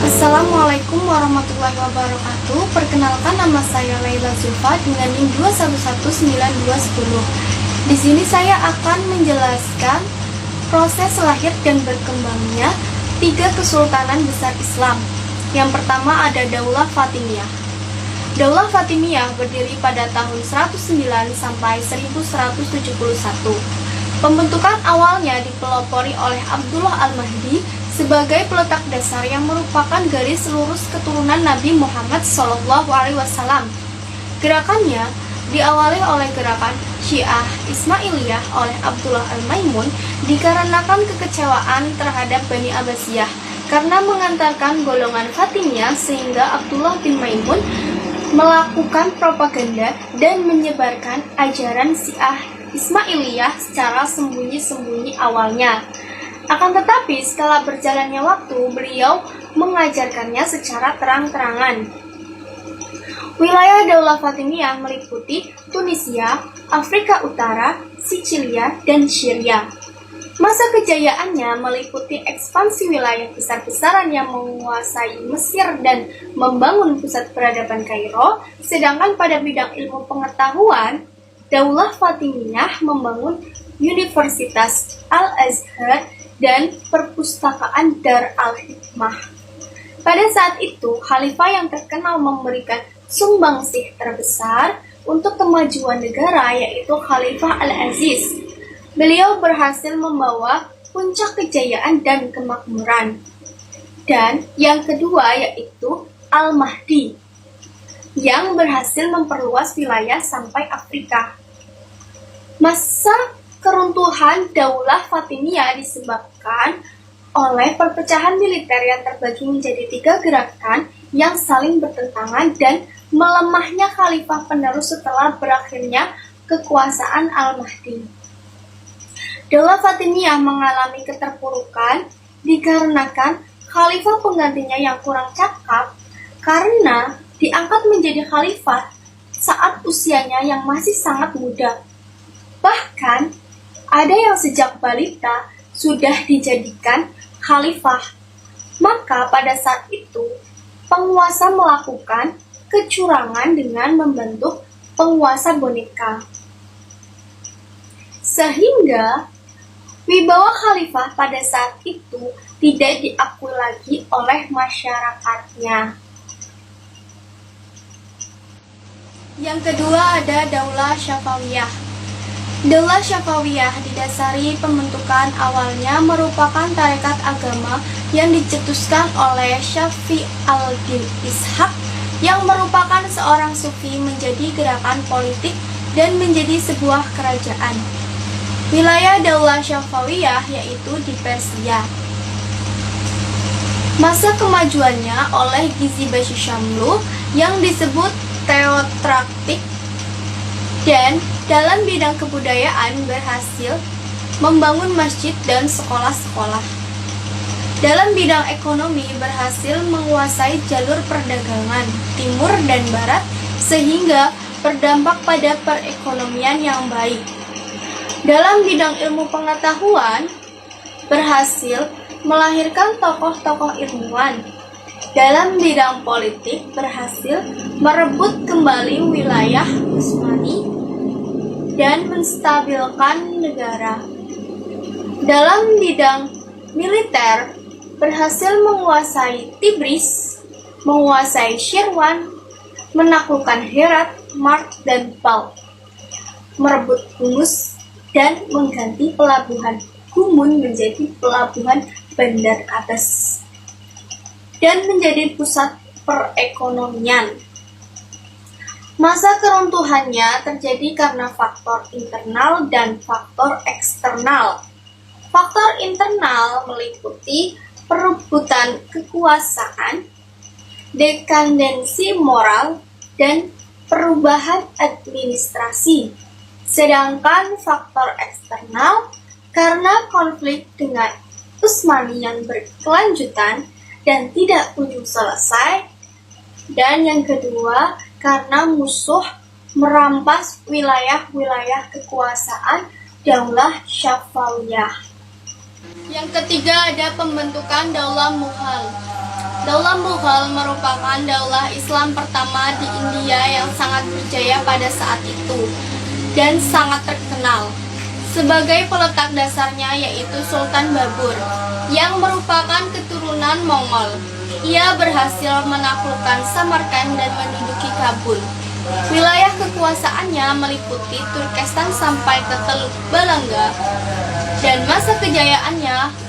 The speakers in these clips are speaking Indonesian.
Assalamualaikum warahmatullahi wabarakatuh. Perkenalkan, nama saya Laila Zulfa dengan NIM 2119210. Di sini saya akan menjelaskan proses lahir dan berkembangnya tiga kesultanan besar Islam. Yang pertama ada Daulah Fatimiyah. Daulah Fatimiyah berdiri pada tahun 109 sampai 1171. Pembentukan awalnya dipelopori oleh Abdullah Al-Mahdi sebagai peletak dasar yang merupakan garis lurus keturunan Nabi Muhammad SAW. Gerakannya diawali oleh gerakan Syiah Ismailiyah oleh Abdullah Al-Maimun dikarenakan kekecewaan terhadap Bani Abbasiyah karena mengantarkan golongan Fatimiyah, sehingga Abdullah bin Maimun melakukan propaganda dan menyebarkan ajaran Syiah Ismailiyah secara sembunyi-sembunyi awalnya. Akan tetapi setelah berjalannya waktu, beliau mengajarkannya secara terang-terangan. Wilayah Daulah Fatimiyah meliputi Tunisia, Afrika Utara, Sicilia, dan Syria. Masa kejayaannya meliputi ekspansi wilayah besar-besaran yang menguasai Mesir dan membangun pusat peradaban Kairo, sedangkan pada bidang ilmu pengetahuan, Daulah Fatimiyah membangun Universitas Al-Azhar dan perpustakaan Dar al-Hikmah. Pada saat itu, khalifah yang terkenal memberikan sumbangsih terbesar untuk kemajuan negara yaitu Khalifah Al-Aziz. Beliau berhasil membawa puncak kejayaan dan kemakmuran. Dan yang kedua yaitu Al-Mahdi, yang berhasil memperluas wilayah sampai Afrika. Masa keruntuhan Daulah Fatimiyah disebabkan oleh perpecahan militer yang terbagi menjadi tiga gerakan yang saling bertentangan dan melemahnya khalifah penerus setelah berakhirnya kekuasaan Al-Mahdi. Daulah Fatimiyah mengalami keterpurukan dikarenakan khalifah penggantinya yang kurang cakap karena diangkat menjadi khalifah saat usianya yang masih sangat muda. Bahkan ada yang sejak balita sudah dijadikan khalifah. Maka pada saat itu, penguasa melakukan kecurangan dengan membentuk penguasa boneka. Sehingga, wibawa khalifah pada saat itu tidak diakui lagi oleh masyarakatnya. Yang kedua ada Daulah Syafawiyah. Daulah Syafawiyah didasari pembentukan awalnya merupakan tarekat agama yang dicetuskan oleh Syafi al-Din Ishaq yang merupakan seorang sufi menjadi gerakan politik dan menjadi sebuah kerajaan. Wilayah Daulah Syafawiyah yaitu di Persia. Masa kemajuannya oleh Gizi Bashishamlu yang disebut teotraktik, dan dalam bidang kebudayaan berhasil membangun masjid dan sekolah-sekolah. Dalam bidang ekonomi berhasil menguasai jalur perdagangan timur dan barat sehingga berdampak pada perekonomian yang baik. Dalam bidang ilmu pengetahuan berhasil melahirkan tokoh-tokoh ilmuwan. Dalam bidang politik berhasil merebut kembali wilayah Utsmani dan menstabilkan negara. Dalam bidang militer, berhasil menguasai Tigris, menguasai Syirwan, menaklukkan Herat, Mart, dan Balkh, merebut Humus, dan mengganti pelabuhan Humun menjadi pelabuhan Bandar Abbas, dan menjadi pusat perekonomian. Masa keruntuhannya terjadi karena faktor internal dan faktor eksternal. Faktor internal meliputi perebutan kekuasaan, dekandensi moral, dan perubahan administrasi. Sedangkan faktor eksternal karena konflik dengan Utsmani yang berkelanjutan dan tidak kunjung selesai. Dan yang kedua, karena musuh merampas wilayah-wilayah kekuasaan Daulah Syafawiyah. Yang ketiga ada pembentukan Daulah Mughal. Daulah Mughal merupakan daulah Islam pertama di India yang sangat berjaya pada saat itu dan sangat terkenal. Sebagai peletak dasarnya yaitu Sultan Babur yang merupakan keturunan Mongol. Ia berhasil menaklukkan Samarkand dan menduduki Kabul. Wilayah kekuasaannya meliputi Turkestan sampai ke Teluk Balanga, dan masa kejayaannya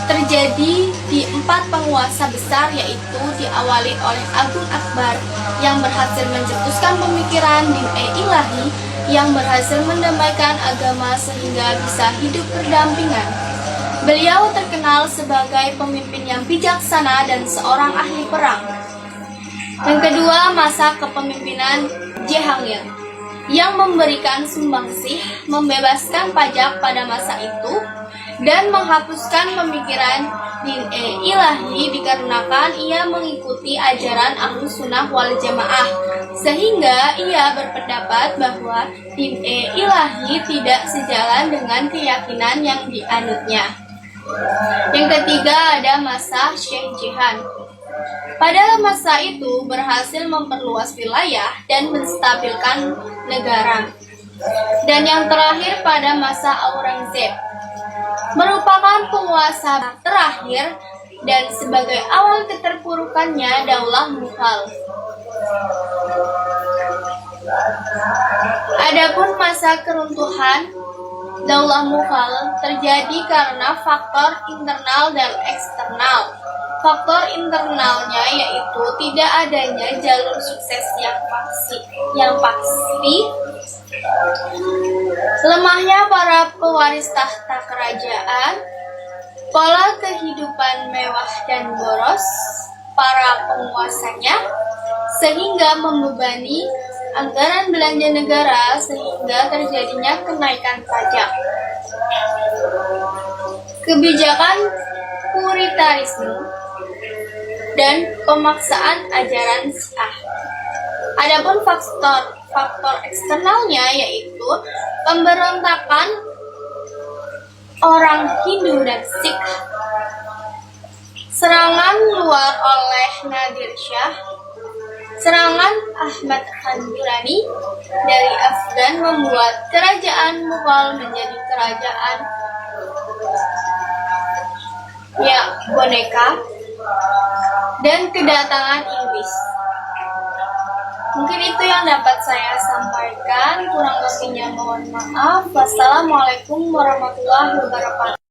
terjadi di 4 penguasa besar, yaitu diawali oleh Agung Akbar yang berhasil mencetuskan pemikiran din-e-ilahi yang berhasil mendamaikan agama sehingga bisa hidup berdampingan. Beliau terkenal sebagai pemimpin yang bijaksana dan seorang ahli perang. Yang kedua, masa kepemimpinan Jahangir yang memberikan sumbangsih, membebaskan pajak pada masa itu, dan menghapuskan pemikiran din-e-ilahi dikarenakan ia mengikuti ajaran Ahlus Sunnah wal Jamaah, sehingga ia berpendapat bahwa din-e-ilahi tidak sejalan dengan keyakinan yang dianutnya. Yang ketiga ada masa Syekh Jihan. Pada masa itu berhasil memperluas wilayah dan menstabilkan negara. Dan yang terakhir pada masa Aurangzeb merupakan penguasa terakhir dan sebagai awal keterpurukannya Daulah Mughal. Adapun masa keruntuhan Daulah Mughal terjadi karena faktor internal dan eksternal. Faktor internalnya yaitu tidak adanya jalur sukses yang pasti, lemahnya para pewaris tahta kerajaan, pola kehidupan mewah dan boros para penguasanya, sehingga membebani anggaran belanja negara sehingga terjadinya kenaikan pajak. Kebijakan puritanisme dan pemaksaan ajaran Syiah. Adapun faktor eksternalnya yaitu pemberontakan orang Hindu dan Sikh, serangan luar oleh Nadir Shah, serangan Ahmad Khan Durrani dari Afghan membuat kerajaan Mughal menjadi kerajaan boneka, dan kedatangan Inggris. Mungkin itu yang dapat saya sampaikan, kurang lebihnya mohon maaf. Wassalamualaikum warahmatullahi wabarakatuh.